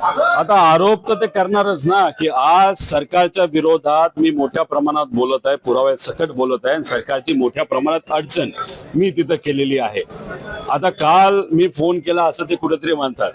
आता आरोप तर ते करणारच ना की आज सरकारच्या विरोधात मी मोठ्या प्रमाणात बोलत आहे, पुराव्या सकट बोलत आहे आणि सरकारची मोठ्या प्रमाणात अडचण मी तिथं केलेली आहे. आता काल मी फोन केला असं ते कुठेतरी म्हणतात.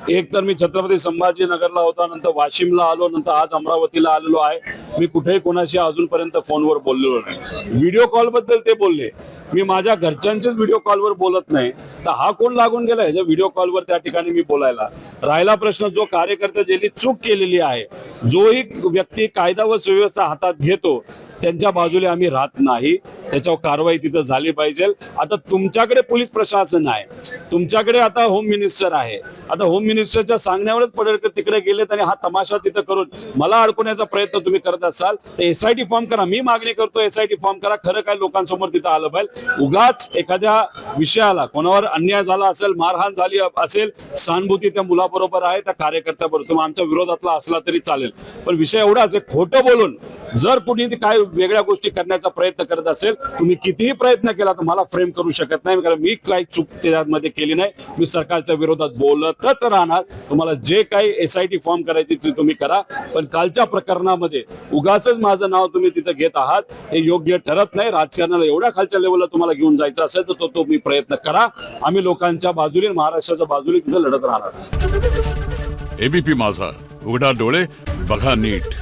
एक तर मी छत्रपती संभाजीनगरला होता, नंतर वाशिमला आलो, नंतर आज अमरावतीला आलेलो आहे. मी कुठेही कोणाशी अजूनपर्यंत फोनवर बोललेलो नाही. व्हिडिओ कॉल बद्दल ते बोलले, मी माझ्या घरच्यांचेच व्हिडिओ कॉलवर बोलत नाही, तर हा कोण लागून गेला ह्याच्या व्हिडिओ कॉलवर त्या ठिकाणी मी बोलायला. राहिला प्रश्न जो कार्यकर्ता ज्यांनी चूक केलेली आहे, जोही व्यक्ती कायदा व सुव्यवस्था हातात घेतो त्यांच्या बाजूने आम्ही राहत नाही. त्याच्यावर कारवाई तिथं झाली पाहिजे. आता तुमच्याकडे पोलीस प्रशासन आहे, तुमच्याकडे आता होम मिनिस्टर आहे. आता होम मिनिस्टरच्या सांगण्यावरच पडळकर तिकडे गेलेत आणि हा तमाशा तिथं करून मला अडकवण्याचा प्रयत्न तुम्ही करत असाल तर एसआयटी फॉर्म करा. मी मागणी करतो एसआयटी फॉर्म करा. खरं काय लोकांसमोर तिथं आलं पाहिजे. उगाच एखाद्या विषयाला कोणावर अन्याय झाला असेल, मारहाण झाली असेल, सहानुभूती त्या मुलाबरोबर आहे, त्या कार्यकर्त्याबरोबर, तुम्ही आमच्या विरोधातला असला तरी चालेल, पण विषय एवढाच आहे, खोटं बोलून जर कुणी काय वेगळ्या गोष्टी करण्याचा प्रयत्न करत असेल, तुम्ही कितीही प्रयत्न केला तर मला फ्रेम करू शकत नाही, कारण मी काही चूक त्यामध्ये केली नाही. मी सरकारच्या विरोधात बोलतच राहणार. तुम्हाला जे काही एसआयटी फॉर्म करायची ते तुम्ही करा, पण कालच्या प्रकरणामध्ये उगाच माझं नाव तुम्ही तिथं घेत आहात, हे योग्य ठरत नाही. राजकारणाला एवढ्या खालच्या लेवलला तुम्हाला घेऊन जायचं असेल तर तो मी प्रयत्न करा. आम्ही लोकांच्या बाजूने, महाराष्ट्राच्या बाजूने तिथं लढत राहणार. एबीपी माझा, उघडा डोळे बघा नीट.